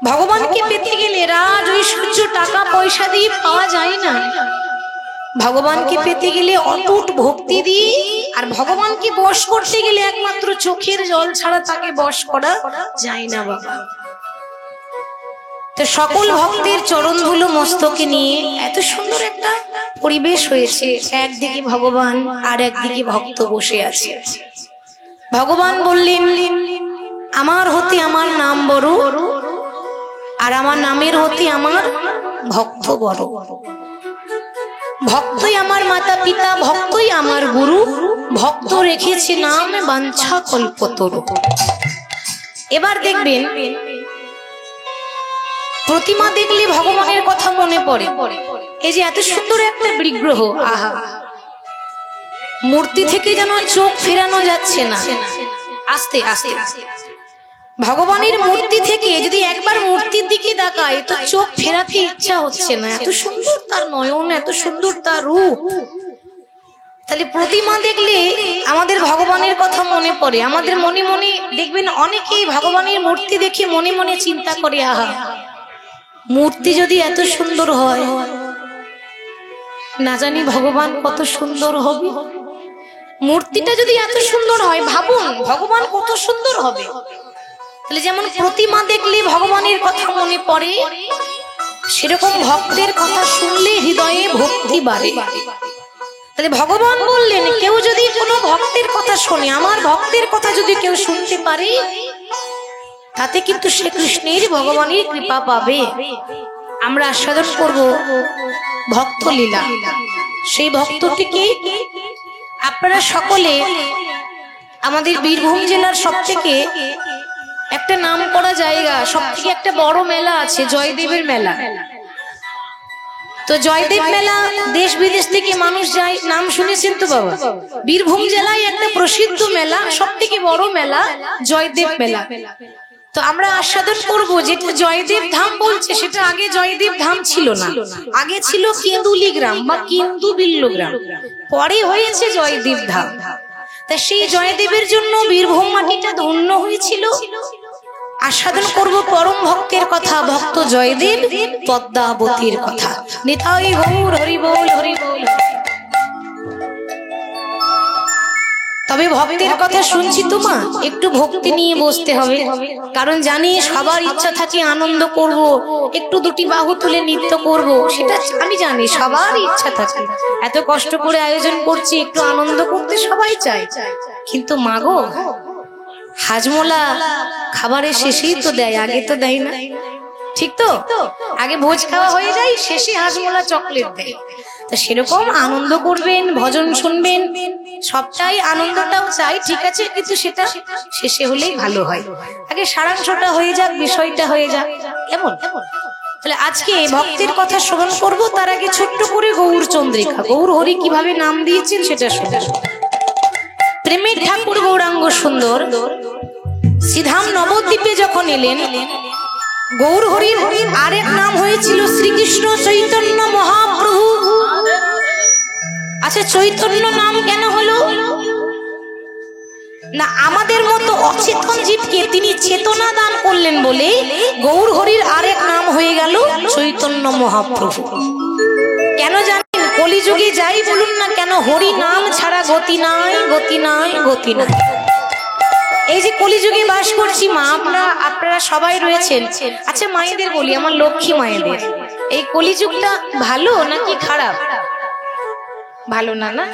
ভগবানকে পেতে গেলে রাজ ঐশ্বর্য টাকা পয়সা দিয়ে পাওয়া যায় না। ভগবানকে পেতে গেলে অটুট ভক্তি দিয়ে, আর ভগবানকে বশ করতে গেলে একমাত্র চোখের জল ছাড়া তাকে বশ করা যায় না বাবা। তো সকল ভক্তের চরণ ধুলো মস্তকে নিয়ে এত সুন্দর একটা পরিবেশ হয়েছে। একদিকে ভগবান আর একদিকে ভক্ত বসে আছে। ভগবান বললেন, আমার হতে আমার নাম বড়, আর আমার নামের হতে আমার ভক্ত বড়। ভক্তই আমার মাতা পিতা, ভক্তই আমার গুরু, ভক্ত রেখেছে নাম বাঞ্ছা কল্পতরু। এবার দেখবেন, প্রতিমা দেখলে ভগবানের কথা মনে পড়ে। এই যে এত সুন্দর একটা বিগ্রহ, আহা, মূর্তি থেকে যেন চোখ ফেরানো যাচ্ছে না। আস্তে আস্তে ভগবানের মূর্তি থেকে যদি একবার মূর্তির দিকে তাকায় তো চোখ ফেরাতে ইচ্ছা হচ্ছে না। এত সুন্দর তার নয়ন, এত সুন্দর তার রূপ। তাহলে প্রতিমা দেখলে আমাদের ভগবানের কথা মনে পড়ে। আমাদের মনে মনে দেখবেন অনেকেই ভগবানের মূর্তি দেখে মনে মনে চিন্তা করে, আহা, মূর্তি যদি এত সুন্দর হয়, না জানি ভগবান কত সুন্দর হবে। মূর্তিটা যদি এত সুন্দর হয়, ভাবুন ভগবান কত সুন্দর হবে। তাহলে যেমন প্রতিমা দেখলে ভগবানের কথা মনে পড়ে, সেরকম ভক্তের কথা শুনলে হৃদয়ে ভক্তি বাড়ে। তাহলে ভগবান বললেন, কেউ যদি কোনো ভক্তের কথা শোনে, আমার ভক্তের কথা যদি কেউ শুনতে পারে, তাতে কিন্তু শ্রীকৃষ্ণের ভগবানের কৃপা পাবে। আমরা আস্বাদন করব ভক্ত লীলা। সেই ভক্তটিকে আপনারা সকলে, আমাদের বীরভূম জেলার সব থেকে একটা নাম করা জায়গা, সব থেকে একটা বড় মেলা আছে, জয়দেবের মেলা। তো জয়দেব মেলা দেশ বিদেশ থেকে মানুষ যায়, নাম শুনেছেন তো বাবা? বীরভূম জেলায় একটা প্রসিদ্ধ মেলা, সব থেকে বড় মেলা জয়দেব মেলা। তো আমরা আস্বাদন করবো, যেটা জয়দেব ধাম বলছে সেটা আগে জয়দেব ধাম ছিল না, আগে ছিল কেন্দুলি গ্রাম বা কেন্দু বিল্ল গ্রাম, পরে হয়েছে জয়দেব ধাম। তা সেই জয়দেবের জন্য বীরভূম মাটিটা ধন্য হয়েছিল। আস্বাদন করব পরম ভক্তের কথা, ভক্ত জয়দেব পদ্মাবতীর কথা। নিতাই গৌর হরি বল, হরি বল। তবে ভক্তের কথা শুনছি তো মা, একটু ভক্তি নিয়ে বসতে হবে, কারণ জানি সবার ইচ্ছা থাকে আনন্দ করব, একটু দুটি বাহু তুলে নৃত্য করব, সেটা আমি জানি সবার ইচ্ছা থাকে। এত কষ্ট করে আয়োজন করছি, একটু আনন্দ করতে সবাই চায়। কিন্তু মাগো, হাজমোলা খাবারের শেষেই তো দেয়, আগে তো দেয় না, ঠিক তো? আগে ভোজ খাওয়া হয়ে যায়, শেষে হাজমোলা চকলেট দেয়। তো সেরকম আনন্দ করবেন, ভজন শুনবেন, সবটাই আনন্দটাও চাই, ঠিক আছে, কিন্তু সেটা শেষে হলেই ভালো হয়। আগে সারাংশটা হয়ে যাক, বিষয়টা হয়ে যাক, কেমন? তাহলে আজকে ভক্তের কথা শ্রবণ করব, তার আগে ছোট্ট করে গৌর চন্দ্রিকা, গৌর হরি কিভাবে নাম দিয়েছেন সেটা শুনে। প্রেমের ঠাকুর গৌরাঙ্গ সুন্দর শ্রীধাম নবদ্বীপে যখন এলেন, গৌর হরির আরেক নাম হয়েছিল শ্রীকৃষ্ণ চৈতন্য মহাপ্রভু। আচ্ছা, চৈতন্য নাম কেন হলো না? আমাদের মতো অচেতন জীবকে তিনি চেতনা দান করলেন বলে গৌর হরির আরেক নাম হয়ে গেল চৈতন্য মহাপ্রভু। কেন জানেন? কলিযুগে যাই বলুন না কেন, হরি নাম ছাড়া গতি নাই, গতি নাই, গতি নাই। এই যে কলিযুগে বাস করছি মা, আপনারা সবাই রয়েছেন। আচ্ছা মায়েদের বলি, আমার লক্ষ্মী মায়েদের, এই কলিযুগটা ভালো নাকি খারাপ? ভালো না, না?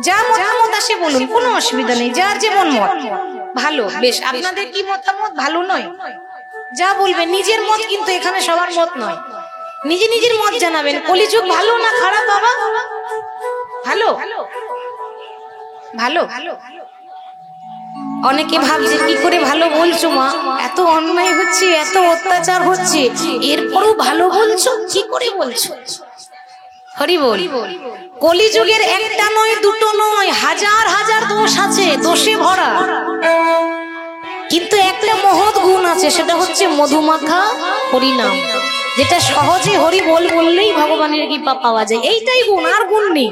যা মতামত আসে বলুন, কোনো অসুবিধা নেই, যার যেমন মত। ভালো, বেশ। আপনাদের কি মতামত? ভালো নয়? যা বলবেন নিজের মত, কিন্তু এখানে সবার মত নয়, নিজে নিজের মত জানাবেন। কলিযুগ ভালো না খারাপ বাবা? ভালো, ভালো। অনেকে ভাবছে কি করে ভালো বলছো মা, এত অন্যায় হচ্ছে, এত অত্যাচার হচ্ছে, এরপরও ভালো বলছো, কি করে বলছো? হরি বল। কলিযুগের একটা নয়, দুটো নয়, হাজার হাজার দোষ আছে, দোষে ভরা, কিন্তু একটা মহৎ গুণ আছে, সেটা হচ্ছে মধুমাখা হরিনাম, যেটা সহজে হরি বল বললেই ভগবানের কৃপা পাওয়া যায়। এইটাই গুণ, আর গুণ নেই।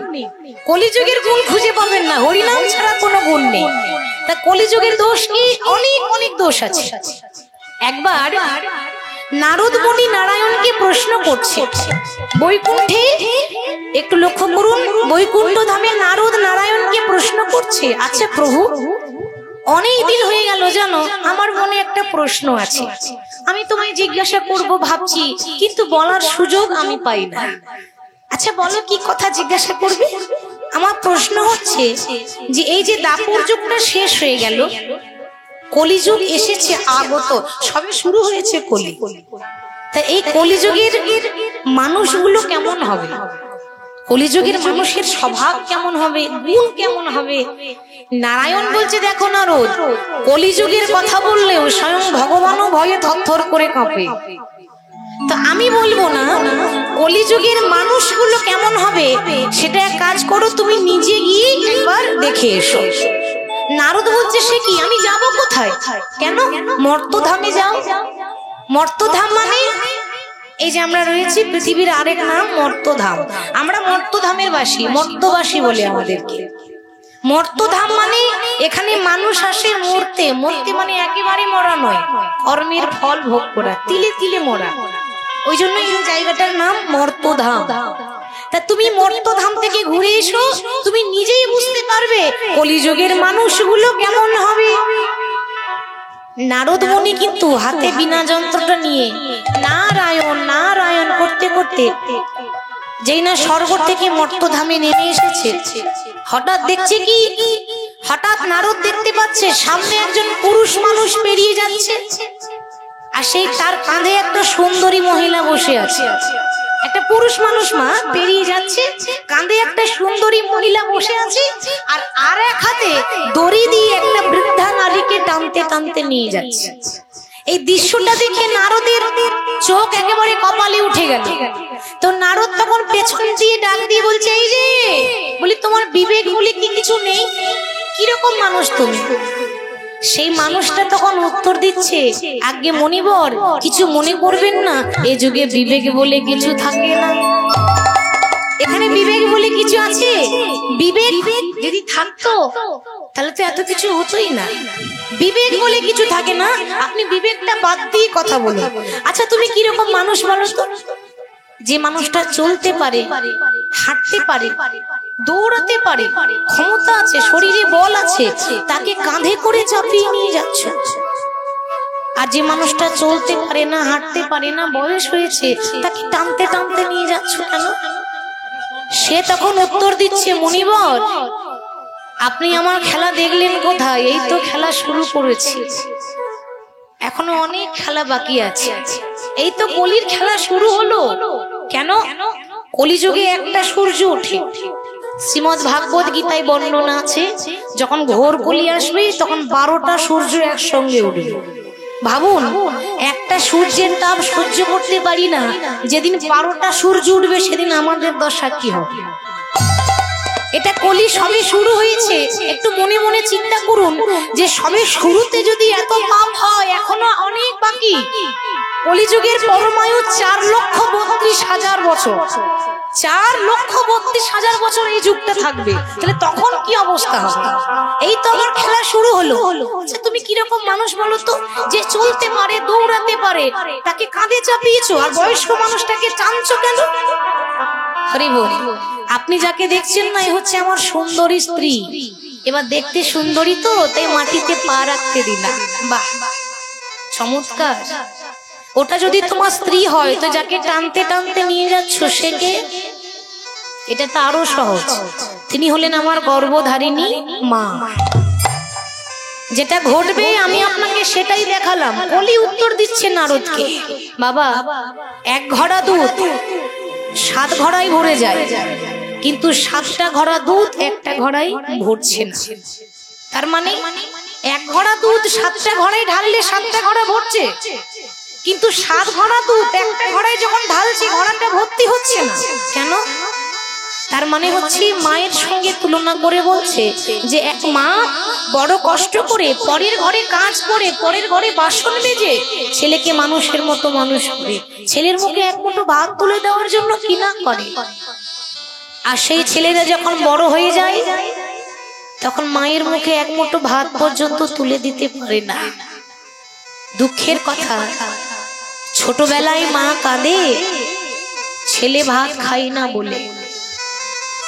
কলিযুগের গুণ খুঁজে পাবেন না, হরিনাম ছাড়া কোনো গুণ নেই। তা কলিযুগের দোষ কি? অনেক অনেক দোষ আছে। একবার নারদ মুনি নারায়ণকে প্রশ্ন করছে বৈকুণ্ঠে, একটু লক্ষ্য করুন, বৈকুণ্ঠ ধামে নারদ নারায়ণকে প্রশ্ন করছে, আচ্ছা প্রভু, অনেক দিন হয়ে গেল জানো, আমার মনে একটা প্রশ্ন আছে, আমি তোমায় জিজ্ঞাসা করব ভাবছি, কিন্তু বলার সুযোগ আমি পাই না। আচ্ছা বলো, কি কথা জিজ্ঞাসা করবে? আমার প্রশ্ন হচ্ছে যে এই যে দাপর যুগটা শেষ হয়ে গেল, কলিযুগ এসেছে আগত, সবে শুরু হয়েছে কলি, তা এই কলিযুগের মানুষগুলো কেমন হবে? কলিযুগের মানুষের স্বভাব কেমন হবে, গুণ কেমন হবে? নারায়ণ বলছে, দেখো নারদ, কলিযুগের কথা বললেও স্বয়ং ভগবানও ভয়ে থরথর করে কাঁপে। তো আমি বলবো না কলিযুগের মানুষগুলো কেমন হবে, সেটা এক কাজ করো, তুমি নিজে গিয়ে একবার দেখে এসো। নারদ বলছে, সে কি, আমি যাব কোথায়? কেন? মর্তধামে যাও। মর্তধাম মানে এই যে আমরা রয়েছি, পৃথিবীর আরেক নাম মর্তধাম। আমরা মর্তধামের বাসী, মর্তবাসী বলে আমাদেরকে। মর্তধাম মানে এখানে মানুষ আসে মরতে। মরতে মানে একেবারে মরা নয়, কর্মের ফল ভোগ করা, তিলে তিলে মরা। ওই জন্য এই জায়গাটার নাম মর্তধাম। তা তুমি মর্তধাম থেকে ঘুরে এসো, তুমি নিজেই বুঝতে পারবে কলিযুগের মানুষগুলো কেমন হবে। নারদ মুনি কিন্তু হাতে বিনা যন্ত্রটা নিয়ে নারায়ণ নারায়ণ করতে করতে যেই না স্বর্গ থেকে মর্তধামে নেমে এসেছে, হঠাৎ দেখছে কি, হঠাৎ নারদ দেখতে পাচ্ছে সামনে একজন পুরুষ মানুষ পেরিয়ে যাচ্ছে, আর সেই তার কাঁধে একটা সুন্দরী মহিলা বসে আছে। একটা পুরুষ মানুষ মা পেরিয়ে যাচ্ছে, কাঁধে একটা সুন্দরী মহিলা বসে আছে, আর এক হাতে দড়ি দিয়ে একটা বৃদ্ধা নারীকে টানতে টানতে নিয়ে যাচ্ছে। এই দৃশ্যটা দেখে নারদের চোখ একেবারে কপালে উঠে গেল। তো নারদ তখন পেছন দিয়ে ডাক দিয়ে বলছে, এই যে বলি, তোমার বিবেক বলে কি কিছু নেই? কিরকম মানুষ তুমি? সেই মানুষটা তখন উত্তর দিচ্ছে, আগে মনিবর, কিছু মনে করবেন না, এ যুগে বিবেক বলে কিছু থাকে না। এখানে বিবেক বলে কিছু আছে? বিবেক যদি থাকতো তাহলে তো এত কিছু হতোই না। বিবেক বলে কিছু থাকে না, আপনি বিবেকটা বাদ দিয়ে কথা বলুন। আচ্ছা তুমি কিরকম মানুষ বলো তো? যে মানুষটা চলতে পারে, হাঁটতে পারে, দৌড়াতে পারে, ক্ষমতা আছে, শরীরে বল আছে, তাকে কাঁধে করে চাপিয়ে নিয়ে যাচ্ছে। আর যে মানুষটা চলতে পারে না, হাঁটতে পারে না, বয়স হয়েছে, তাকে টানতে টানতে নিয়ে যাচ্ছ কেন? সে তখন উত্তর দিচ্ছে, মনিবর, আপনি আমার খেলা দেখলেন কোথায়? এই তো খেলা শুরু করেছি, এখনো অনেক খেলা বাকি আছে। এই তো কলির খেলা শুরু হলো। কেন? কলিযুগে একটা সূর্য ওঠে। শ্রীমদ্ ভাগবত গীতায় বর্ণনা আছে, যখন ঘোর কলি আসবে তখন 12টা সূর্য একসঙ্গে উঠবে। ভাবুন, একটা সূর্যের তাপ সহ্য করতে পারি না, যেদিন 12টা সূর্য উঠবে সেদিন আমাদের দশা কি হবে? এটা কলি সবে শুরু হয়েছে। একটু মনে মনে চিন্তা করুন যে সবে শুরুতে যদি এত পাপ হয়, এখনো অনেক বাকি। কলিযুগের পরমায়ু 4,32,000 বছর। 4,32,000 বছর এই যুগটা থাকবে, তাহলে তখন কি অবস্থা হবে? এই তো আমার খেলা শুরু হলো। আচ্ছা তুমি কিরকম মানুষ বলো তো, যে চলতে পারে, দৌড়াতে পারে, তাকে কাঁধে চাপিয়েছো, আর বয়স্ক মানুষটাকে টানছো কেন? হরি বল। আপনি যাকে দেখছেন না, এই হচ্ছে আমার সুন্দরী স্ত্রী। এবার দেখতে সুন্দরী তো, তাই মাটিতে পা রাখতে দিলাম। বাহ, চমৎকার। ওটা যদি তোমার স্ত্রী হয়, তো যাকে টানতে টানতে নিয়ে যাচ্ছ সে কে? এটা তো আরো সহজ, তিনি হলেন আমার গর্ভধারিণী মা। যেটা ঘটবে আমি আপনাকে সেটাই দেখালাম। কলি উত্তর দিচ্ছে নারদকে, বাবা, 1 ঘড়া দুধ 7 ঘড়াই ভরে যায়, কিন্তু 7টা ঘড়া দুধ একটা ঘড়াই ভরছে না। তার মানে 1 ঘড়া দুধ 7টা ঘড়াই ঢাললে 7টা ঘড়া ভরছে, কিন্তু 7 ঘড়া দুধ একটা ঘড়াই যখন ঢালছে ঘড়াটা ভর্তি হচ্ছে না। কেন? তার মানে হচ্ছে মায়ের সঙ্গে তুলনা করে বলছে যে এক মা বড় কষ্ট করে পরের ঘরে কাজ করে, পরের ঘরে বাসন মেজে ছেলেকে মানুষের মতো মানুষ করে, ছেলের মুখে এক মুঠো ভাত তুলে দেওয়ার জন্য কি না করে। আর সেই ছেলেরা যখন বড় হয়ে যায়, তখন মায়ের মুখে এক মুঠো ভাত পর্যন্ত তুলে দিতে পারে না। দুঃখের কথা, ছোটবেলায় মা কাঁদে ছেলে ভাত খাই না বলে,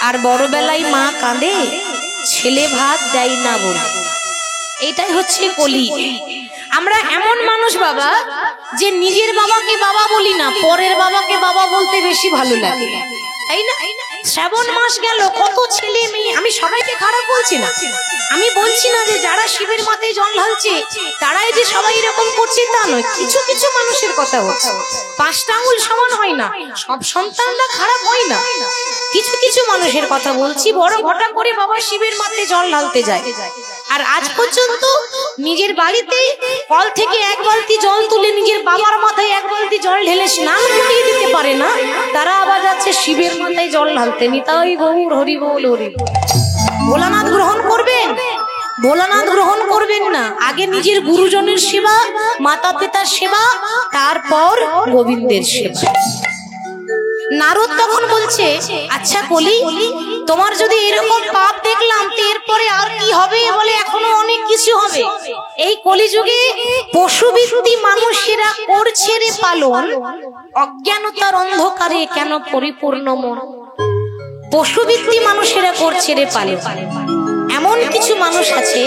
আর বড়বেলায় মা কাঁদে ছেলে ভাত দেয় না বলে। এটাই হচ্ছে কলি। আমরা এমন মানুষ বাবা যে নিজের বাবাকে বাবা বলি না, পরের বাবাকে বাবা বলতে বেশি ভালো লাগে, তাই না? শ্রাবণ মাস গেল, কত ছেলে মেয়ে, আমি সবাইকে খারাপ বলছি না, আমি বলছি না যে যারা শিবের মাথায় জল ঢালছে তারাই যে সবাই এরকম করছে তা নয়। কিছু কিছু মানুষের কথা হচ্ছে, 5টা আঙুল সমান হয় না, সব সন্তানরা খারাপ হয় না। কিছু কিছু মানুষের কথা বলছি, বড় ঘটা করে বাবা শিবের মাথায় জল ঢালতে যায়, আর আজ পর্যন্ত নিজের বাড়িতে কল থেকে 1 বালতি জল তুলে নিজের বাবার মাথায় 1 বালতি জল ঢেলে স্নান করিয়ে দিতে পারে না, তারা আবার যাচ্ছে শিবের মাথায় জল ঢালতে। নিতাই গৌর হরি বল হরি। ভোলানাথ গ্রহণ করবেন? ভোলানাথ গ্রহণ করবেন না। আগে নিজের গুরুজনের সেবা, মাতা পিতার সেবা, তারপর গোবিন্দের সেবা। নারদ তখন বলছে, আচ্ছা কলি, তোমার যদি এরকম পাপ দেখলাম তো এরপরে আর কি হবে? বলে এখনো অনেক কিছু হবে। এই কলিযুগে পশুবৃত্তি মানুষেরা করছে রে পালন, অজ্ঞানতার অন্ধকারে কেন পরিপূর্ণ মন। পশুবৃত্তি মানুষেরা করছে রে পালন। এমন কিছু মানুষ আছে,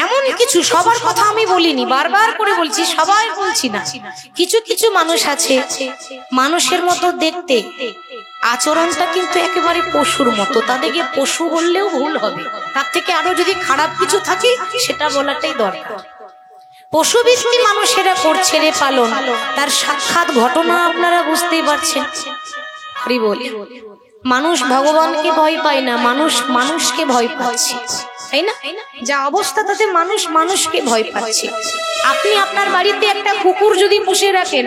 এমন কিছু, সবার কথা আমি বলিনি, বারবার করে বলছি, সবাই বলছি না, কিছু কিছু মানুষ আছে মানুষের মতো দেখতে, আচরণটা কিন্তু একেবারে পশুর মতো। তাদেরকে পশু বললেও ভুল হবে, তার থেকে আরো যদি খারাপ কিছু থাকে সেটা বলাটাই দরকার। পশুবৃত্তি মানুষেরা করছে রে পালন, তার সাক্ষাৎ ঘটনা আপনারা বুঝতেই পারছেন। হরি বল। মানুষ ভগবানকে ভয় পায় না, মানুষ মানুষকে ভয় পাচ্ছে, তাই না? যা অবস্থা তাতে মানুষ মানুষকে ভয় পাচ্ছে। আপনি আপনার বাড়িতে একটা কুকুর যদি পুষে রাখেন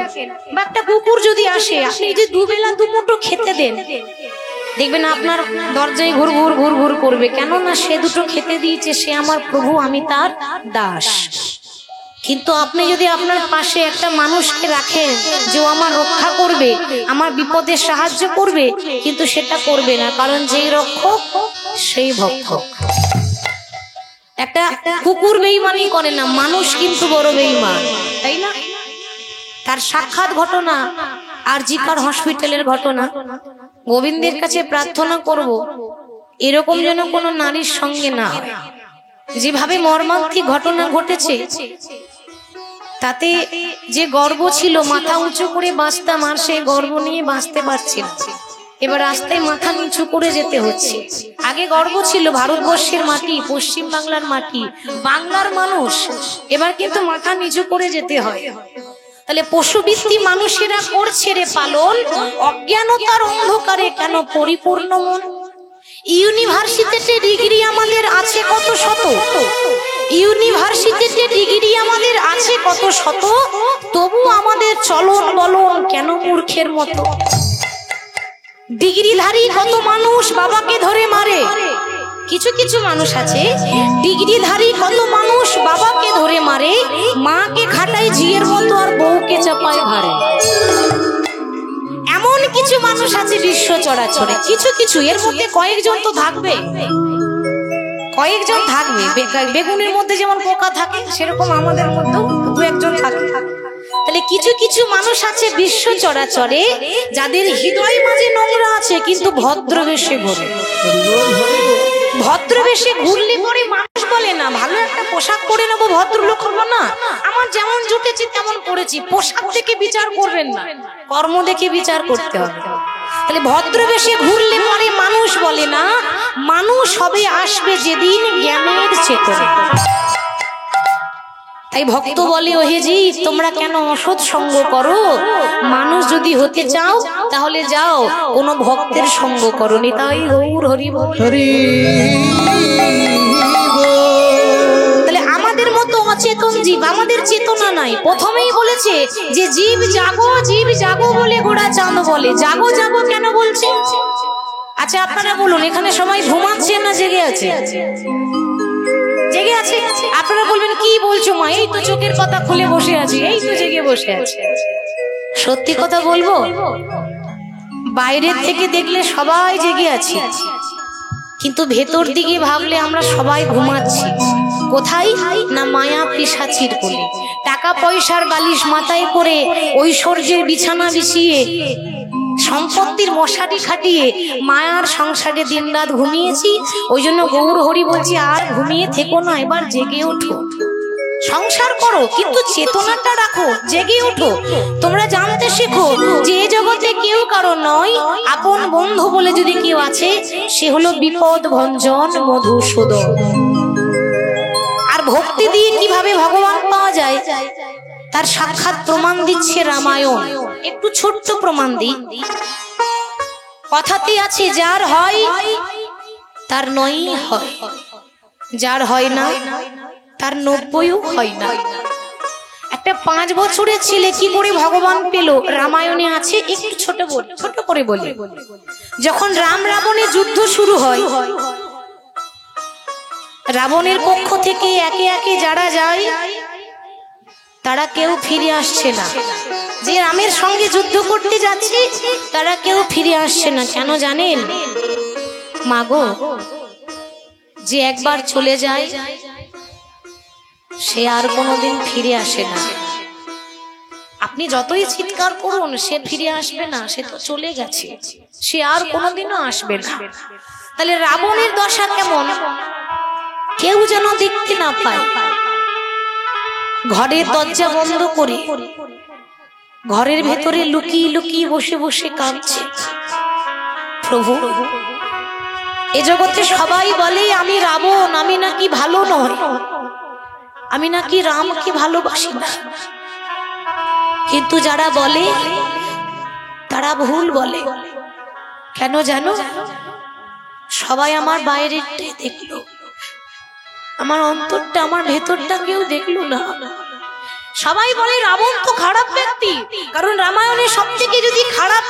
বা একটা কুকুর যদি আসে, আপনি যদি দুবেলা দুমুঠো খেতে দেন, দেখবেন আপনার দরজায় ঘুর ঘুর ঘুর ঘুর করবে। কেন না সে দুটো খেতে দিয়েছে, সে আমার প্রভু, আমি তার দাস। কিন্তু আপনি যদি আপনার পাশে একটা মানুষকে রাখেন যে ও আমার রক্ষা করবে, আমার বিপদে সাহায্য করবে, কিন্তু সেটা করবে না, কারণ যেই রক্ষক সেই ভক্ষক। একটা কুকুর বেঈমানি করে না, মানুষ কিন্তু বড় বেঈমান, তাই না? তার সাক্ষাৎ ঘটনা আর জিকার হসপিটালের ঘটনা। গোবিন্দের কাছে প্রার্থনা করব এরকম যেন কোনো নারীর সঙ্গে না হয়। যেভাবে মর্মান্তিক ঘটনা ঘটেছে, তাতে যে গর্ব ছিল, মাথা উঁচু করে বাঁচতাম, আর সেই গর্ব নিয়ে বাঁচতে পারছি না। এবার রাস্তায় মাথা নিচু করে যেতে হচ্ছে। আগে গর্ব ছিল ভারতবর্ষের মাটি, পশ্চিম বাংলার মাটি, বাংলার মানুষ, এবার কিন্তু মাথা নিচু করে যেতে হয়। তাহলে পশুবৃত্তি মানুষেরা করছে রে পালন, অজ্ঞানতার অন্ধকারে কেন পরিপূর্ণ মন। ইউনিভার্সিটিতে ডিগ্রি আমাদের আছে কত শত, ইউনিভার্সিটিতে ডিগ্রি আমাদের আছে কত শত, তবু আমাদের চলন বলন কেন মূর্খের মতো। ডিগ্রিধারী কত মানুষ বাবাকে ধরে মারে। কিছু কিছু মানুষ আছে ডিগ্রিধারী কত মানুষ বাবাকে ধরে মারে, মাকে খাটায় ঝিয়ের মতো আর বউকে চাপায় ঘাড়ে। এমন কিছু মানুষ আছে বিশ্ব চরাচরে, কিছু কিছু, এর মধ্যে কয়েকজন তো থাকবে, কয়েকজন থাকবে। বেগুনের মধ্যে যেমন পোকা থাকে, সেরকম আমাদের মধ্যেও 2-1জন থাকে। তাহলে কিছু কিছু মানুষ আছে বিশ্ব চরাচরে, যাদের হৃদয় মাঝে নোংরা আছে কিন্তু ভদ্রবেশে ঘোরে। ভদ্রবেশে ঘুরলে পরে মানুষ বলে না ভালো একটা পোশাক পরে নেবো, ভদ্রলোক হবো না, আমার যেমন জুটেছি তেমন পড়েছি। পোশাক দেখে বিচার করবেন না, কর্ম দেখে বিচার করতে হবে। তাহলে ভদ্রবেশে ঘুরলে পরে মানুষ বলে না, মানুষ হবে আসবে যেদিন জ্ঞানের চেতনা। তাই ভক্ত বলে, ওহে জি তোমরা কেন অসৎ সঙ্গ করো? মানুষ যদি হতে চাও তাহলে যাও কোন ভক্তের সঙ্গ করো। নিতাই গৌর হরি বল। তাহলে আমাদের মতো অচেতন জীব, আমাদের চেতনা নাই। প্রথমেই বলেছে যে জীব জাগো, জীব জাগো বলে গোড়া চাঁদ বলে। জাগো জাগো কেন বলছে? আচ্ছা আপনারা বলুন, এখানে সবাই ঘুমাচ্ছে না জেগে আছে? জেগে আছে। আপনারা বলবেন কি বলছো মা, এই তো চোখের কথা খুলে বসে আছি, এই তো জেগে বসে আছে। সত্যি কথা বলবো, বাইরের থেকে দেখলে সবাই জেগে আছি, কিন্তু ভেতর দিকে ভাবলে আমরা সবাই ঘুমাচ্ছি। কোথায় না মায়া পিশাচির কোলে। টাকা পয়সার বালিশ মাথায় করে ঐশ্বর্যের বিছানা বিছিয়ে সম্পত্তির মশারি খাটিয়ে মায়ার সংসারে দিনরাত ঘুমিয়েছি। ওই জন্য গৌর হরি বলছি, আর ঘুমিয়ে থেকো না, এবার জেগে ওঠো, সংসার করো, কিন্তু চেতনাটা রাখো, জেগে ওঠো। তোমরা জানতে শেখো যে এ জগতে কেউ কারো নয়, আপন বন্ধু বলে যদি কেউ আছে, সে হলো বিপদ ভঞ্জন মধুসূদন। আর ভক্তি দিয়ে কিভাবে ভগবান পাওয়া যায় তার সাক্ষাৎ প্রমাণ দিচ্ছে রামায়ণ। একটু ছোট্ট প্রমাণ দিই। কথাতে আছে, যার হয় তার নয়ই হয়, যার হয় না তার 90ও হয় না। একটা 5 বছরের ছেলে কি করে ভগবান পেল, রামায়ণে আছে, একটু ছোট করে বলি। যখন রাম রাবণের যুদ্ধ শুরু হয়, রাবণের পক্ষ থেকে একে একে যারা যায় তারা কেউ ফিরে আসছে না। যে রামের সঙ্গে যুদ্ধ করতে যাচ্ছে তারা কেউ ফিরে আসছে না। কেন জানেন? মাগো, যে একবার চলে যায় সে আর কোনোদিন ফিরে আসে না। আপনি যতই চিৎকার করুন, সে ফিরে আসবে না, সে তো চলে গেছে, সে আর কোনোদিনও আসবে না। তাহলে রাবণের দশা কেমন? কেউ যেন দেখতে না পায়, ঘরের দরজা বন্ধ করে ঘরের ভেতরে লুকিয়ে লুকিয়ে বসে বসে কাঁদছে, প্রভু এ জগতে সবাই বলে আমি রাবণ, আমি নাকি ভালো নয়, আমি নাকি রামকে ভালোবাসি না। কিন্তু যারা বলে তারা ভুল বলে। কেন জানো? সবাই আমার বাইরেরটাই দেখলো, আমার অন্তরটা, আমার ভেতরটা কেউ দেখলো না। সবাই বলে রাবণ তো খারাপ ব্যক্তি, কারণ রামায়ণে সব থেকে যদি খারাপ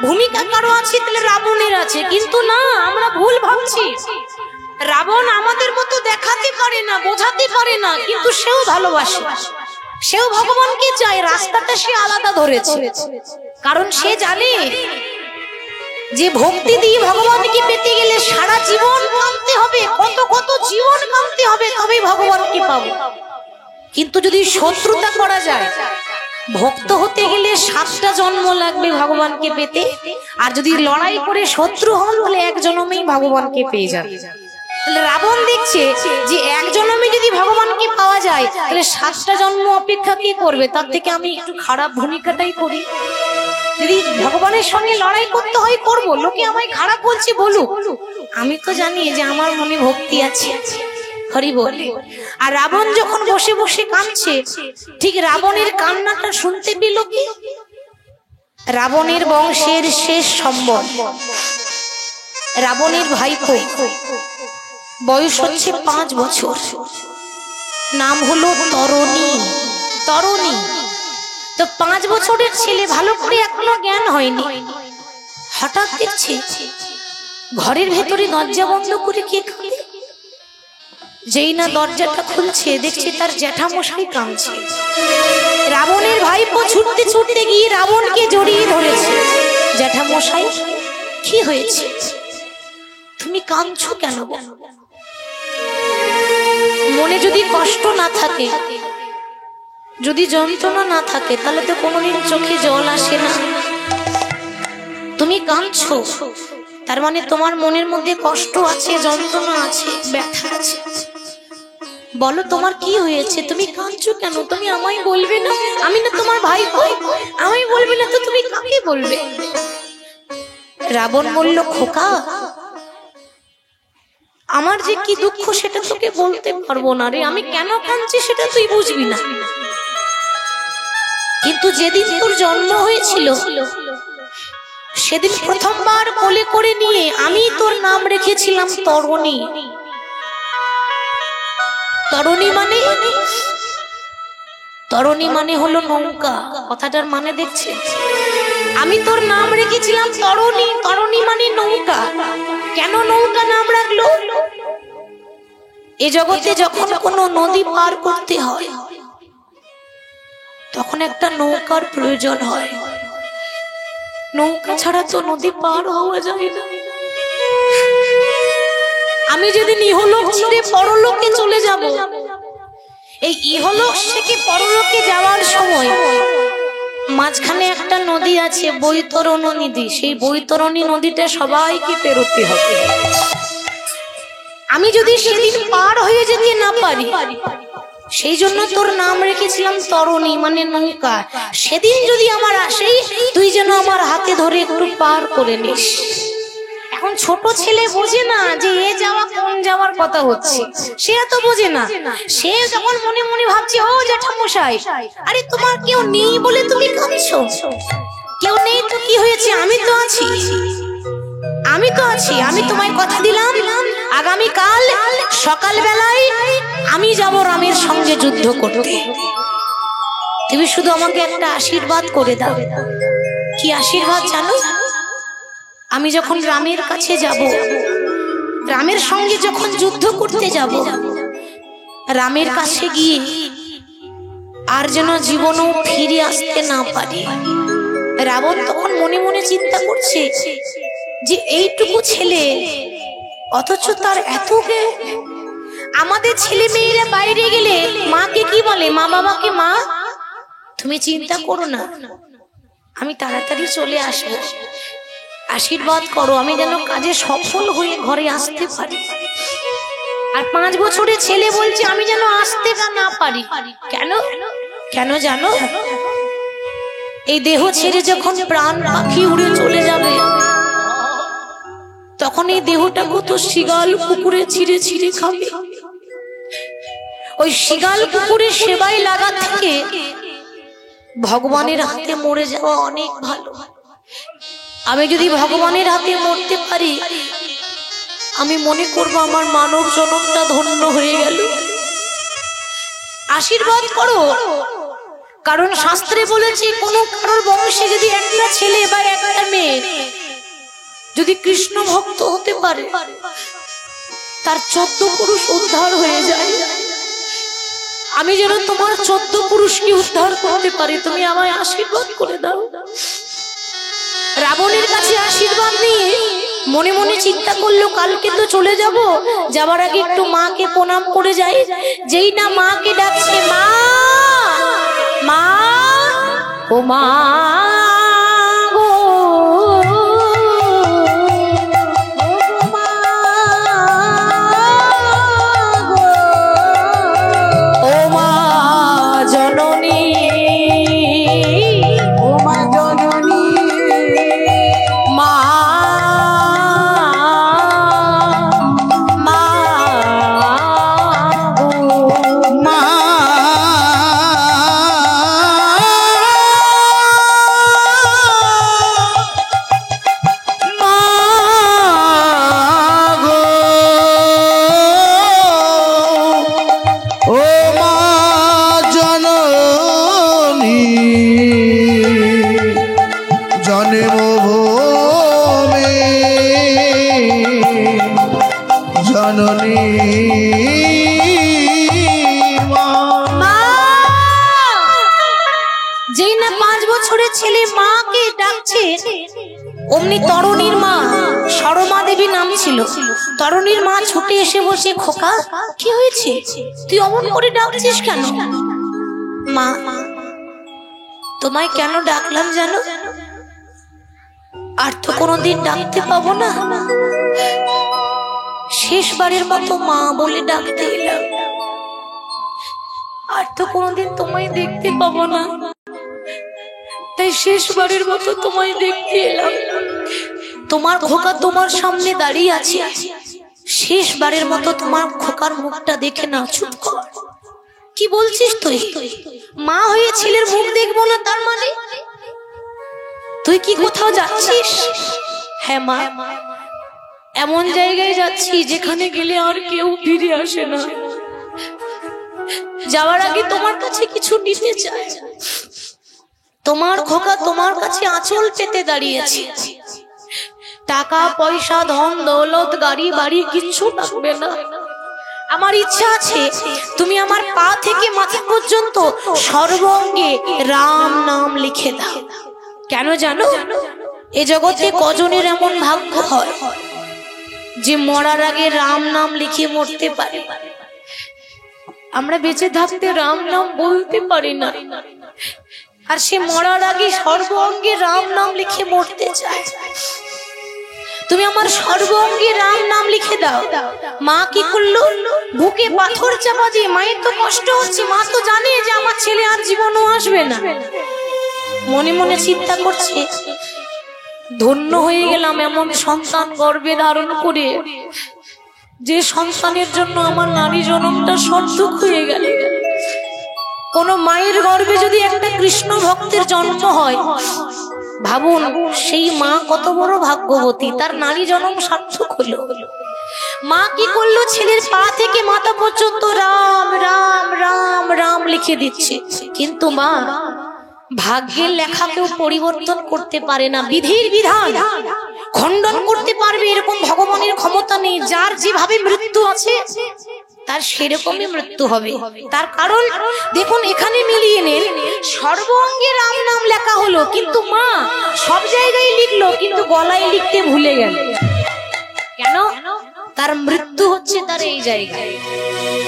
ভূমিকা কারো আছে তাহলে রাবণের আছে। কিন্তু না, আমরা ভুল ভাবছি। রাবণ আমাদের মতো দেখাতে পারে না, বোঝাতে পারে না, কিন্তু সেও ভালোবাসে, সেও ভগবানকে চায়। রাস্তাটা সে আলাদা ধরেছে, কারণ সে জানে যে ভক্তি দিয়ে ভগবানকে পেতে গেলে সারা জীবন কাঁদতে হবে, কত কত জীবন কাঁদতে হবে, তবেই ভগবানকে পাবো। কিন্তু যদি শত্রুতা করা যায়, ভক্ত হতে গেলে 7টা জন্ম লাগবে ভগবানকে পেতে। আর যদি লড়াই করে শত্রু হন তাহলে এক জন্মেই ভগবানকে পেয়ে যাবে। তাহলে রাবণ দেখছে যে এক জন্মে যদি ভগবানকে পাওয়া যায় তাহলে 7টা জন্ম অপেক্ষা কি করবে, তার থেকে আমি একটু খারাপ ভূমিকাটাই করি। যদি ভগবানের সঙ্গে লড়াই করতে হয় করব, লোকে আমায় খারাপ বলছে বলুক, আমি তো জানি যে আমার মনে ভক্তি আছে, হরি বল। আর রাবণ যখন বসে বসে কাঁদছে, ঠিক রাবণের কান্নাটা শুনতে পেল কি? রাবণের বংশের শেষ সম্বল, রাবণের ভাইপো, বয়স হচ্ছে 5 বছর, নাম হলো তরণী। তরণী তো 5 বছরের ছেলে, ভালো করে এখনো জ্ঞান হয়নি। হঠাৎ দেখছে ঘরের ভেতরে দরজা বন্ধ করে কে কাঁদে। যেই না দরজাটা খুলছে, দেখছে তার জ্যাঠামশাই কাঁদছে। রাবণের ভাইপো ছুটতে ছুটতে গিয়ে রাবণকে জড়িয়ে ধরেছে। জ্যাঠামশাই, কি হয়েছে? তুমি কাঁদছো কেন? মনে যদি কষ্ট না থাকে, যদি যন্ত্রণা না থাকে, তাহলে তো কোনোদিন চোখে জল আসে না। তুমি কাঁদছো, তার মানে তোমার মনের মধ্যে কষ্ট আছে, যন্ত্রণা আছে, ব্যথা আছে। বলো তোমার কি হয়েছে, তুমি কাঁদছো কেন? তুমি আমায় বলবে না? আমি না তোমার ভাই, আমায় বলবে না তো তুমি কাকে বলবে? রাবণ বলল, খোকা, আমার যে কি দুঃখ সেটা তোকে বলতে পারবো না রে। আমি কেন কাঁদছি সেটা তুই বুঝবি না, কিন্তু যেদিন তোর জন্ম হয়েছিল সেদিন প্রথমবার কোলে করে নিয়ে আমি তোর নাম রেখেছিলাম তরণী। তরণী মানে, তরণী মানে হলো নৌকা। কথাটার মানে দেখছে, আমি তোর নাম রেখেছিলাম তরণী। তরণী মানে নৌকা। কেন নৌকা নাম রাখলো? এ জগতে যখন কোনো নদী পার করতে হয় তখন একটা নৌকার প্রয়োজন হয়। নৌকা ছাড়া তো নদী পার হওয়া যায় না। আমি যেদিন ইহলোক ছেড়ে পরলোকে চলে যাব, এই ইহলোক থেকে পরলোকে যাওয়ার সময় মাঝখানে একটা নদী আছে, বৈতরণী নদী। সেই বৈতরণী নদীটা সবাইকে পেরোতে হবে। আমি যদি সেদিন পার হয়ে যেতে না পারি, সেই জন্য তোর নাম রেখেছিলাম তরণী, মানে নৌকা। সেদিন যদি আমার আসে, তুই যেন আমার হাতে ধরে একটু পার করে নিস। এখন ছোট ছেলে বোঝে না যে এ যাওয়া কোন যাওয়ার কথা হচ্ছে, সে এত বোঝে না। সে যখন মনে মনে ভাবছে, ও জ্যাঠামশাই, আরে তোমার কেউ নেই বলে তুমি কাঁদছো? কেউ নেই তো কি হয়েছে, আমি তো আছি, আমি তো আছি। আমি তোমায় কথা দিলাম, আগামীকাল সকাল বেলায় আমি যাব রামের সঙ্গে যুদ্ধ করতে। তুমি শুধু আমাকে একটা আশীর্বাদ করে দাও। কি আশীর্বাদ জানো? আমি যখন রামের কাছে যাব, রামের সঙ্গে যখন যুদ্ধ করতে যাব, রামের কাছে গিয়ে আর যেন জীবনও ফিরে আসতে না পারে। রাবণ তখন মনে মনে চিন্তা করছে যে এইটুকু ছেলে, অথচ তার এত জ্ঞান। আমাদের ছেলে মেয়েরা বাইরে গেলে মাকে কি বলে? মা বাবাকে, মা তুমি চিন্তা করো না, আমি তাড়াতাড়ি চলে আসবো, আশীর্বাদ করো, আমি যেন কাজে সফল হয়ে ঘরে আসতে পারি। আর 5 বছরের ছেলে বলছে আমি যেন আসতে না পারি। কেন? কেন জানো? এই দেহ ছেড়ে যখন প্রাণ পাখি উড়ে চলে যাবে, তখন এই দেহটা কত শিগাল পুকুরে ছিঁড়ে ছিঁড়ে খাবে। ওই শিগাল পুকুরের সেবায় লাগা থেকে ভগবানের হাতে মরে যাওয়া অনেক ভালো। আমি যদি ভগবানের হাতে মরতে পারি, আমি মনে করব আমার মানব জনমটা ধন্য হয়ে গেল। আশীর্বাদ করো, কারণ শাস্ত্রে বলেছে কোন কারোর বংশে যদি একটা ছেলে বা একটা মেয়ে যদি কৃষ্ণ ভক্ত হতে পারে, তার 14 পুরুষ উদ্ধার হয়ে যায়। আমি যেন তোমার 14 পুরুষকে উদ্ধার করতে পারি, তুমি আমায় আশীর্বাদ করে দাও। রাবণের কাছে আশীর্বাদ নিয়ে মনে মনে চিন্তা করলো, কালকে তো চলে যাব, যাবার আগে একটু মাকে প্রণাম করে যাই। যেই না মাকে ডাকছে, মা মা, ও মা গো, ও মা জননী, ও মা জননী, মা মা মা যেই না 5 বছরের ছেলে মাকে ডাকছে, অমনি তরুণীর মা, সরমা দেবী নাম ছিল, তরুণীর মা ছুটে এসে বসে, খোকা কি হয়েছে, তুই অমন করে ডাকছিস কেন? মা তোমায় কেন ডাকলাম জানো? আর তো কোনোদিন ডাকতে পাবো না, শেষবারের মতো মা বলে ডাকতে এলাম। আর তো কোনোদিন তোমায় দেখতে পাবো না, তাই শেষবারের মতো তোমায় দেখতে এলাম। তোমার খোকা তোমার সামনে দাঁড়িয়ে আছে, শেষবারের মতো তোমার খোকার মুখটা দেখে না। চুপ কর, কি বলছিস তুই? মা হয়ে ছেলের মুখ দেখবো না তার মানে? তুই কি কোথাও যাচ্ছিস? হ্যাঁ মা, এমন জায়গায় যাচ্ছি যেখানে গেলে আর কেউ ফিরে আসে না। যাওয়ার আগে তোমার কাছে কিছু নিতে চাই। তোমার খোকা তোমার কাছে আঁচল পেতে দাঁড়িয়েছে, টাকা পয়সা ধন দৌলত গাড়ি বাড়ি কিচ্ছু লাগবে না। আমার ইচ্ছা আছে তুমি আমার পা থেকে মাথা পর্যন্ত সর্বঙ্গে রাম নাম লিখে দাও। কেন জানো? এ জগতে কজনের এমন ভাগ্য হয় যে মরার আগে রাম নাম লিখে মরতে পারে? আমরা বেঁচে থাকতে রাম নাম বলতে পারি না, আর সে মরার আগে সর্ব অঙ্গে রাম নাম লিখে মরতে চায়। তুমি আমার সর্ব অঙ্গে রাম নাম লিখে দাও। মা কি করলো? বুকে পাথর চাপা দিয়ে, মায়ের তো কষ্ট হচ্ছে, মা তো জানে যে আমার ছেলে আর জীবনও আসবে না, মনে মনে চিন্তা করছে ধন্য হয়ে গেলাম এমন সন্তান গর্ভে ধারণ করে, যে সন্তানের জন্য আমার নারী জনমটা সার্থক হয়ে গেল। কোন মায়ের গর্ভে যদি একটা কৃষ্ণ ভক্তের জন্ম হয়, ভাবুন সেই মা কত বড় ভাগ্যবতী, তার নারী জনম সার্থক হলো। মা কি করলো? ছেলের পা থেকে মাথা পর্যন্ত রাম রাম রাম রাম লিখে দিচ্ছে। কিন্তু মা ভাগ্যের লেখা কেউ পরিবর্তন করতে পারে না, বিধির বিধান খণ্ডন করতে পারবে এরকম ভগবানের ক্ষমতা নেই। যার যেভাবে মৃত্যু আছে তার সেরকমই মৃত্যু হবে। তার কারণ দেখুন, এখানে মিলিয়ে নেন, সর্ব অঙ্গে রাম নাম লেখা হলো, কিন্তু মা সব জায়গায় লিখলো, কিন্তু গলায় লিখতে ভুলে গেল। কেন? তার মৃত্যু হচ্ছে তার এই জায়গায়,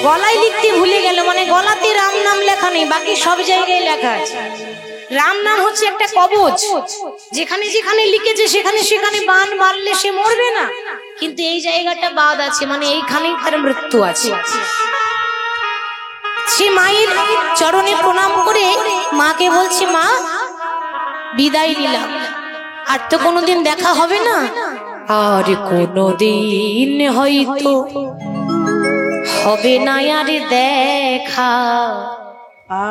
গলায় লিখতে ভুলে গেল। মানে গলাতে রাম নাম লেখা নেই, বাকি সব জায়গায় লেখা আছে। রাম নাম হচ্ছে একটা কবচ, যেখানে যেখানে লিখেছে সেখানে সেখানে বান মারলে সে মরবে না, কিন্তু এই জায়গাটা বাদ আছে, মানে এইখানেই তার মৃত্যু আছে। সে মায়ের চরণে প্রণাম করে মাকে বলছে, মা বিদায় নিলাম, আর তো কোনোদিন দেখা হবে না, আর কোনোদিন হয়তো হবে না আর দেখা,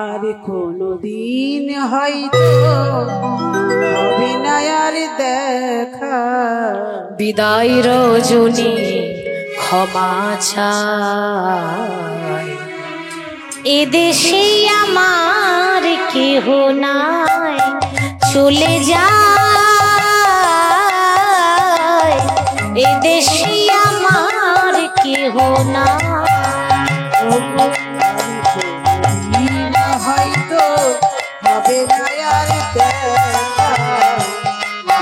আর কোনদিন হয়তো হবে না আর দেখা, বিদায় রজনী ক্ষমা চাই, এদেশে আমার কেহ নাই, চলে যায়, এদেশে আমার কেহ নাই, হয়তো হবে না আর দেখা,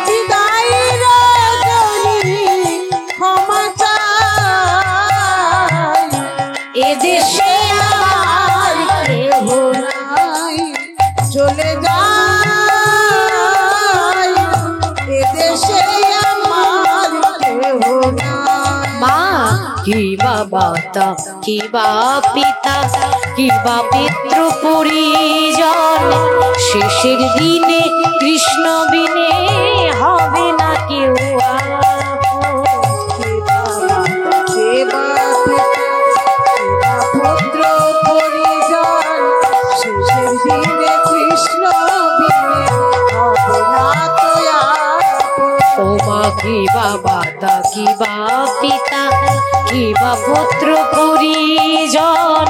বিদায় রজনী ক্ষমা চাই, এদেশে আমার কেহ নাই, চলে যায়, এদেশে আমার কেহ নাই। মা কি বা মাতা, কি বা পিতা, কি বা পিতৃ পরিজন, শেষের দিনে কৃষ্ণ বিনে হবে না কেউ পুত্র পরিজন, শেষের দিনে কৃষ্ণ বিনে হবে না তো ও মা কি বা মাতা, কি বা পিতা, কি বা পুত্র পরিজন,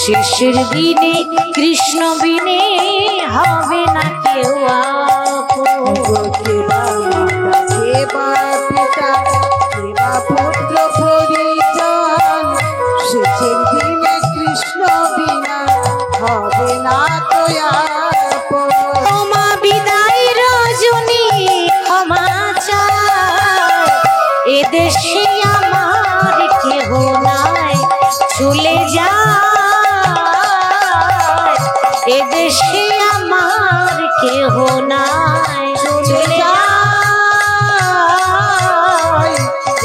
শেষের দিনে কৃষ্ণ বিনে হবে না কেউ আপন। পিতা কেবা পুত্র পরিজন, শেষের দিনে কৃষ্ণ বিনা হবে না তো আপন। ও মা বিদায় রজনী ক্ষমা চাই, এদেশে আমার কেহ নাই, চলে যায়, এদেশে আমার কেহ নাই, চলে যায়,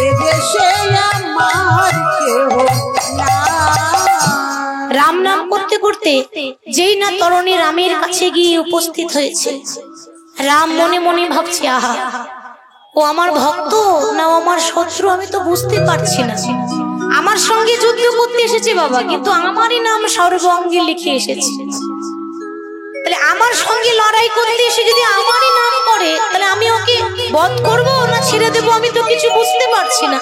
এদেশে আমার কেহ নাই। রাম নাম করতে করতে যেই না তরুণী রামের কাছে গিয়ে উপস্থিত হয়েছে, রাম মনে মনে ভাবছে, আহা ও আমার ভক্ত না ও আমার শত্রু আমি তো বুঝতে পারছি না। আমার সঙ্গে যুদ্ধ করতে এসেছে বাবা, কিন্তু আমারই নাম সর্ব অঙ্গে লিখে এসেছে। তাহলে আমার সঙ্গে লড়াই করতে এসে যদি আমারই নাম করে, তাহলে আমি ওকে বধ করবো না ছেড়ে দেবো, আমি তো কিছু বুঝতে পারছি না।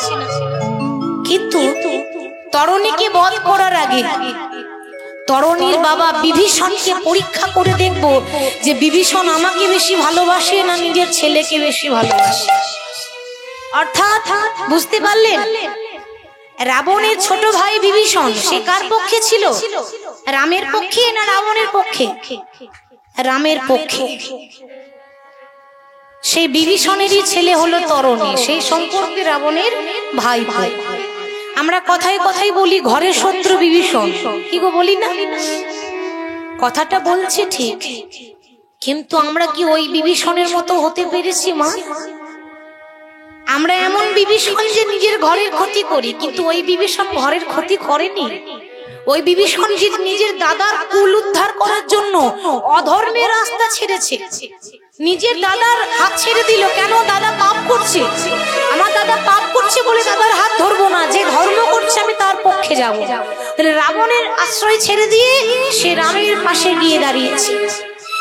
কিন্তু তরুণীকে বধ করার আগে তরুণীর বাবা বিভীষণকে পরীক্ষা করে দেখবো যে বিভীষণ আমাকে বেশি ভালোবাসে না নিজের ছেলেকে বেশি ভালোবাসে। অর্থাৎ বুঝতে পারলেন, রাবণের ছোট ভাই বিভীষণ সে কার পক্ষে ছিল? রামের পক্ষে না রাবণের পক্ষে? রামের পক্ষে। সেই বিভীষণেরই ছেলে হলো তরুণী, সেই সম্পর্কে রাবণের ভাই ভাই। আমরা কথায় কথায় বলি ঘরের শত্রু বিভীষণ, কি গো বলি না? কথাটা বলছি ঠিক, কিন্তু আমরা কি ওই বিভীষণের মতো হতে পেরেছি মা? আমরা এমন বিভীষণ যে নিজের ঘরের ক্ষতি করি, কিন্তু ওই বিভীষণ ঘরের ক্ষতি করেনি। ওই বিভীষণ যে নিজের দাদার কুল উদ্ধার করার জন্য অধর্মের রাস্তা ছেড়েছে, নিজের দাদার হাত ছেড়ে দিল। কেন? দাদা পাপ করছে, আমার দাদা পাপ করছে বলে দাদার হাত ধরবো না, যে ধর্ম করছে আমি তার পক্ষে যাব। তাহলে রাবণের আশ্রয় ছেড়ে দিয়ে সে রামের পাশে গিয়ে দাঁড়িয়েছে।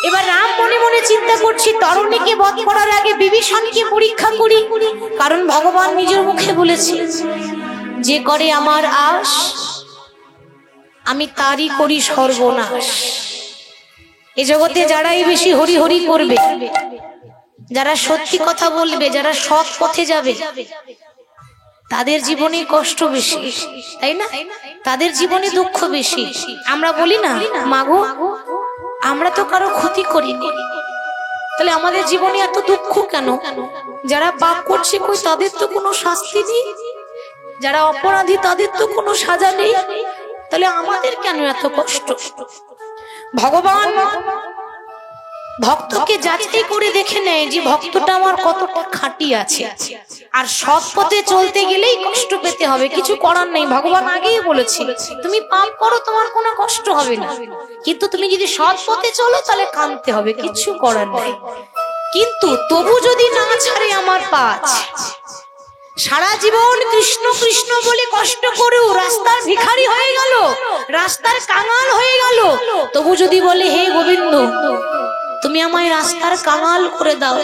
এবার রাম মনে মনে চিন্তা করছি, তরুণীকে বধ করার আগে বিভীষণকে পরীক্ষা করি, কারণ ভগবান নিজের মুখে বলেছে, যে করে আমার আশ আমি তারই করি সর্বনাশ। এ জগতে যারাই বেশি হরি হরি করবে, যারা সত্যি কথা বলবে, যারা সৎ পথে যাবে, তাদের জীবনে কষ্ট বেশি, তাই না? তাদের জীবনে দুঃখ বেশি। আমরা বলি না, মাগো আমরা তো কারো ক্ষতি করিনি, তাহলে আমাদের জীবনে এত দুঃখ কেন? যারা পাপ করছে কই তাদের তো কোনো শাস্তি নেই, যারা অপরাধী তাদের তো কোনো সাজা নেই, তাহলে আমাদের কেন এত কষ্ট? ভগবান ভক্তকে যাচাই করে দেখে নেয় যে ভক্তটা আমার কতটা খাঁটি আছে, আর সৎ পথে চলতে গেলেই কষ্ট পেতে হবে, কিছু করার নেই। ভগবান আগেই বলেছে, তুমি পাপ করো তোমার কোনো কষ্ট হবে না, কিন্তু তুমি যদি সৎ পথে চলো তাহলে কাঁদতে হবে, কিছু করার নেই। কিন্তু তবু যদি না ছাড়ে আমার পাঁচ, সারা জীবন কৃষ্ণ কৃষ্ণ বলে কষ্ট করেও রাস্তার ভিখারি হয়ে গেল, রাস্তার কাঙাল হয়ে গেল, তবু যদি বলে হে গোবিন্দ তুমি আমায় রাস্তার কাঙাল করে দাও,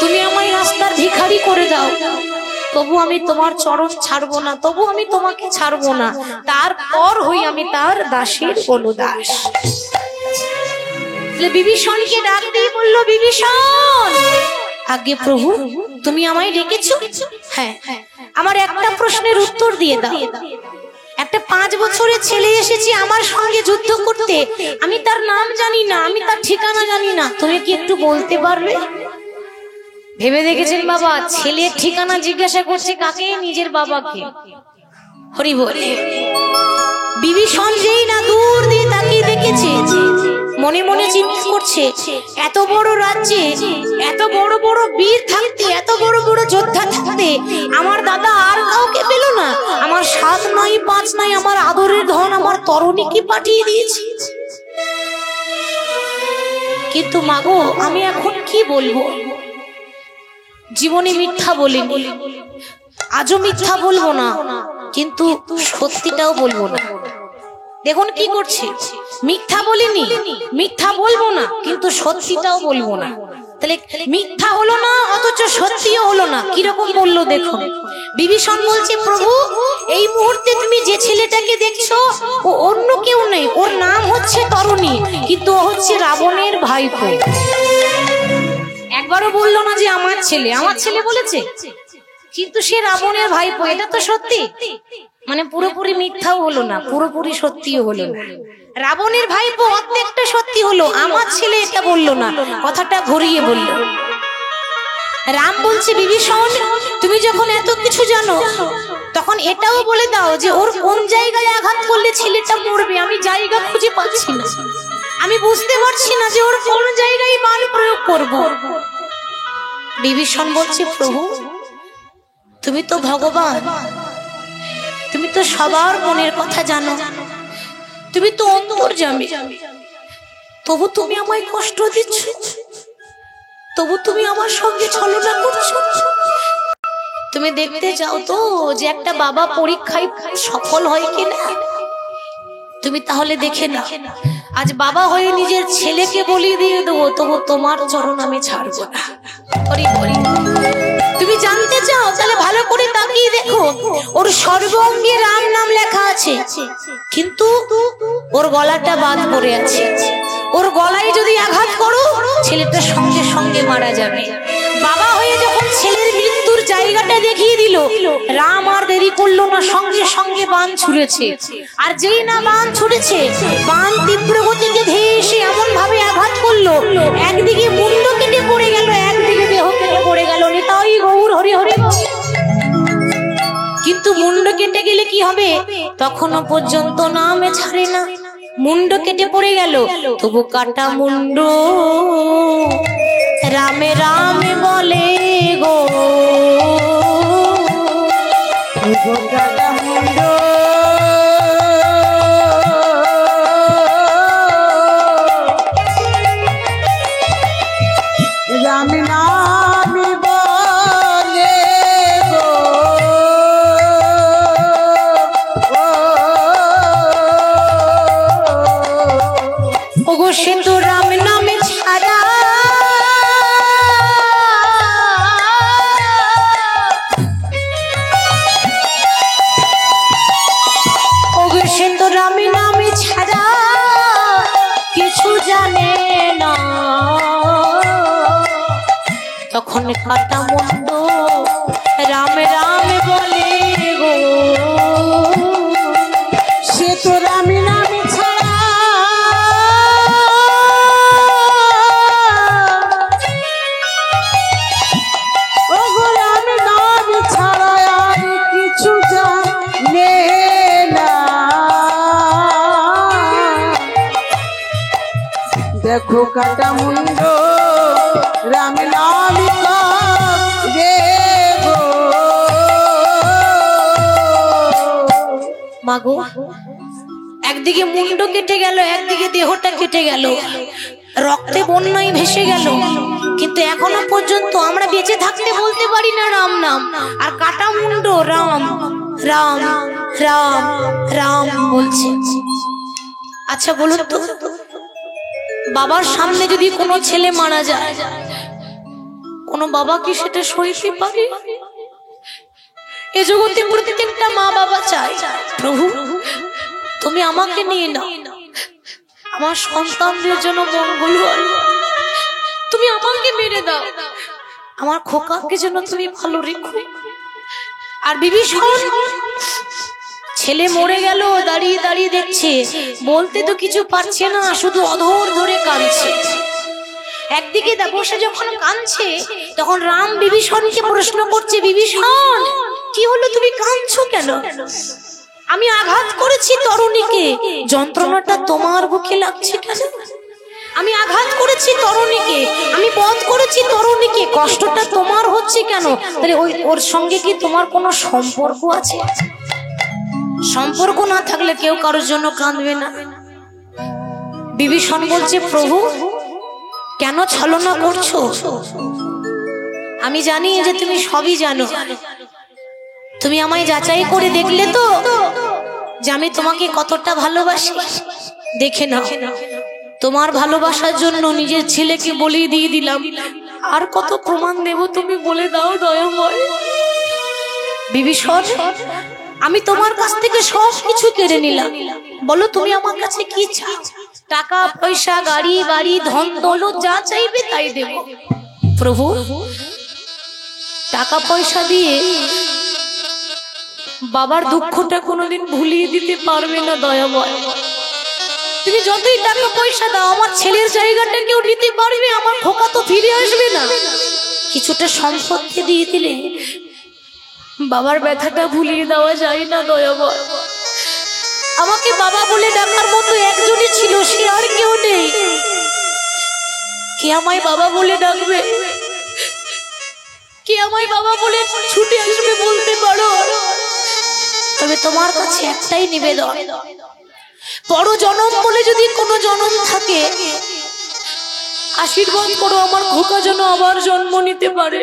তুমি আমায় রাস্তার ভিখারি করে দাও, তবু আমি তোমার চরণ ছাড়বো না, তবু আমি তোমাকে ছাড়বো না, তারপর হই আমি তার দাসের বলদাস। বিভীষণকে ডাক দিয়ে বলল, বিভীষণ আগে প্রভু তুমি আমায় ডেকেছো? হ্যাঁ, আমার একটা প্রশ্নের উত্তর দিয়ে দাও। একটা 5 বছরের ছেলে এসেছে আমার সঙ্গে যুদ্ধ করতে, আমি তার নাম জানি না, আমি তার ঠিকানা জানি না, তুমি কি একটু বলতে পারবে? ভেবে দেখেছেন বাবা, ছেলের ঠিকানা জিজ্ঞাসা করছে কাকে? নিজের বাবাকে। হরি বল। বিভীষণ যেই না দূর দিয়ে তাকিয়ে দেখেছে, মনে মনে চিন্তা করছে, এত বড় রাজ্যে এত বড় বড় বীর থাকতে, এত বড় বড় যোদ্ধা থাকতে আমার দাদা আর কাউকে পেল না, আমার 7 নাই 5 নাই, আমার আদরের ধন আমার তরুণীকে পাঠিয়ে দিয়েছে। কিন্তু মাগো আমি এখন কি বলবো? জীবনে মিথ্যা বলিনি, আজও মিথ্যা বলবো না, কিন্তু সত্যিটাও বলবো না। দেখুন কি করছে, মিথ্যা বলিনি, মিথ্যা বলবো না, কিন্তু সত্যিটাও বলবো না। তাহলে মিথ্যা হলো না অথচ সত্যিও হলো না। কিরকম বললো দেখুন। বিভীষণ বলছে, প্রভু এই মুহূর্তে তুমি যে ছেলেটাকে দেখছো ও অন্য কেউ নেই, ওর নাম হচ্ছে তরুণী, কিন্তু ও হচ্ছে রাবণের ভাইপো। একবারও বললো না যে আমার ছেলে, আমার ছেলে বলেছে, কিন্তু সে রাবণের ভাইপো। এটা তো সত্যি, মানে পুরোপুরি মিথ্যাও হলো না, পুরোপুরি সত্যিও হলো না। রাবণের ভাইপো অর্ধেকটা সত্যি হলো, আমার ছেলে এটা বললো না, কথাটা ঘুরিয়ে বলল। রাম বলছে, বিভীষণ তুমি যখন এত কিছু জানো তখন এটাও বলে দাও যে ওর কোন জায়গায় আঘাত করলে ছেলেটা মরবে। আমি জায়গা খুঁজে পাচ্ছি না, আমি বুঝতে পারছি না যে ওর কোন জায়গায় বাণ প্রয়োগ করব। বিভীষণ বলছে, প্রভু তুমি তো ভগবান, তুমি তো সবার মনের কথা জানো, তুমি তো অন্তর্যামী, তবু তুমি আমায় কষ্ট দিচ্ছ, তবু তুমি আমার সঙ্গে ছলনা করছো। তুমি দেখতে চাও তো যে একটা বাবা পরীক্ষায় সফল হয় কিনা? তুমি তাহলে দেখে না, আজ বাবা হয়ে নিজের ছেলেকে বলি দিয়ে দেবো, তবু তোমার চরণ আমি ছাড়বো না। তুমি জানতে চাও তাহলে ভালো করে তাকিয়ে দেখো, ওর সর্বাঙ্গে রাম নাম লেখা আছে, কিন্তু ওর গলাটা বাদ পড়ে আছে। ওর গলায় যদি আঘাত করো ছেলেটা সঙ্গে সঙ্গে মারা যাবে। বাবা হয়ে যখন ছেলের মৃত্যুর জায়গাটা দেখিয়ে দিল, রাম আর দেরি করলো না, সঙ্গে সঙ্গে বাণ ছুঁড়েছে। আর যেই না বাণ ছুঁড়েছে, বাণ তীব্র গতিতে ধেয়ে এসে এমন ভাবে আঘাত করলো, একদিকে মুন্ড কেটে পড়ে গেল, একদিকে দেহ কেটে পড়ে গেল। নিতাই গৌর হরি হরি। কিন্তু মুন্ড কেটে গেলে কি হবে? তখনও পর্যন্ত নামে ছাড়ে না। মুন্ড কেটে পড়ে গেল, তবু কাটা মুন্ড রামে রামে বলে গো। কাটা মুন্ড রাম নাম বলে গো। ওগো সে তো রাম নামে ছাড়া ওগো সে তো রাম নামে ছাড়া কিছু জানে না। তখন কাটা মুন্ড রাম রাম বলে গো। সে তো রাম নাম ছাড়া ওগো রাম নাম ছাড়া আর কিছু জানে না। দেখো কাটা মুন্ড রাম নাম রে গো। মাগো, একদিকে মুন্ড কেটে গেল, একদিকে দেহটা কেটে গেল, রক্তে বন্যায় ভেসে গেল, কিন্তু এখনো পর্যন্ত আমরা বেঁচে থাকতে বলতে পারি না রাম নাম। আর কাটা মুন্ড রাম রাম রাম রাম বলছে। আচ্ছা বলুন তো, বাবার সামনে যদি কোনো ছেলে মারা যায়, কোনো বাবা কি সেটা সইতে পারে? এ জগতে প্রত্যেকটা মা বাবা চায়, প্রভু তুমি আমাকে নিয়ে নাও, আমার সন্তানদের জন্য মঙ্গল হয়, তুমি আমাকে মেরে দাও, আমার খোকাকে জন্য তুমি ভালো রেখো। আর বিভীষণ ছেলে মরে গেল, দাঁড়িয়ে দাঁড়িয়ে দেখছে, বলতে তো কিছু পারছে না, শুধু অধর ধরে কাঁদছে। একদিকে বসে যখন কাঁদছে, তখন রাম বিভীষণকে প্রশ্ন করছে, বিভীষণ কি হলো, তুমি কাঁদছো কেন? আমি আঘাত করেছি তরুণীকে, যন্ত্রণাটা তোমার বুকে লাগছে কেন? আমি আঘাত করেছি তরুণীকে, আমি বধ করেছি তরুণীকে, কষ্টটা তোমার হচ্ছে কেন? তাহলে ওর সঙ্গে কি তোমার কোনো সম্পর্ক আছে? সম্পর্ক না থাকলে কেউ কারোর জন্য কাঁদবে না। বিভীষণ বলছে, প্রভু কেন ছলনা করছো? আমি জানি যে তুমি সবই জানো, তুমি আমায় যাচাই করে দেখলে তো যে আমি তোমাকে কতটা ভালোবাসি। দেখে নাও, তোমার ভালোবাসার জন্য নিজের ছেলেকে বলি দিয়ে দিলাম, আর কত প্রমাণ দেব তুমি বলে দাও দয়াময়। বিভীষণ আমি তোমার কাছ থেকে সব কিছু কেড়ে নিলাম, বলো তুমি আমার কাছে কি চাও? টাকা পয়সা, গাড়ি বাড়ি, ধন দৌলত যা চাইবে তাই দেব। প্রভু টাকা পয়সা দিয়ে বাবার দুঃখটা কোনোদিন ভুলিয়ে দিতে পারবে না দয়াময়। তুমি যতই টাকা পয়সা দাও, আমার ছেলের জায়গাটা কেউ নিতে পারবে? আমার খোকা তো ফিরে আসবে না। কিছুটা সম্পত্তি দিয়ে দিলে বাবার ব্যথাটা ভুলিয়ে দেওয়া যায় না দয়াময়। আমাকে বাবা বলে ডাকার মতো একজনই ছিল, সে আর কেউ নেই। কে আমায় বাবা বলে ডাকবে? কে আমায় বাবা বলে ছুটে আসবে বলতে পারো? তবে তোমার কাছে একটাই নিবেদন, বড় জনম বলে যদি কোনো জনম থাকে, আশীর্বাদ করো আমার খোকা যেন আবার জন্ম নিতে পারে,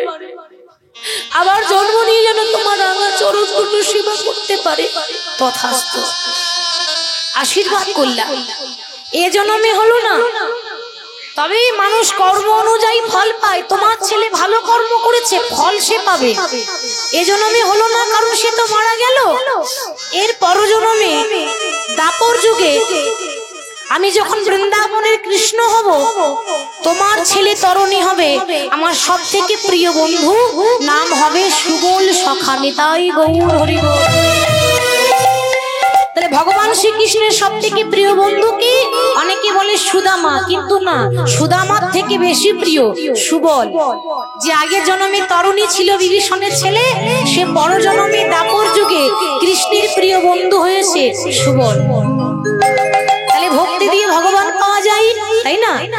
আবার জন্ম নিয়ে যেন তোমার রাঙা চরণ দুটো সেবা করতে পারে। তথাস্তু। আশীর্বাদ করলাম, এ জন্মে হলো না, তবে মানুষ কর্ম অনুযায়ী ফল পায়। তোমার ছেলে ভালো কর্ম করেছে, ফল সে পাবে। এ জন্মে হলো না, কারণ সে তো মারা গেল। এর পরজন্মে দাপর যুগে আমি যখন বৃন্দাবনের কৃষ্ণ হব, তোমার ছেলে তরুণী হবে, আমার সব থেকে প্রিয় বন্ধু, নাম হবে সুবল সখা নিতাই গৌর হরি বল। তাহলে ভগবান শ্রীকৃষ্ণের সব থেকে প্রিয় বন্ধু কি? অনেকে বলে সুদামা, কিন্তু না, সুদামার থেকে বেশি প্রিয় সুবল। যে আগের জন্মে তরুণী ছিল বিভীষণের ছেলে, সে পর জন্মে দাপর যুগে কৃষ্ণের প্রিয় বন্ধু হয়েছে সুবল। তাহলে ভক্তি দিয়ে ভগবান পাওয়া যায়, তাই না?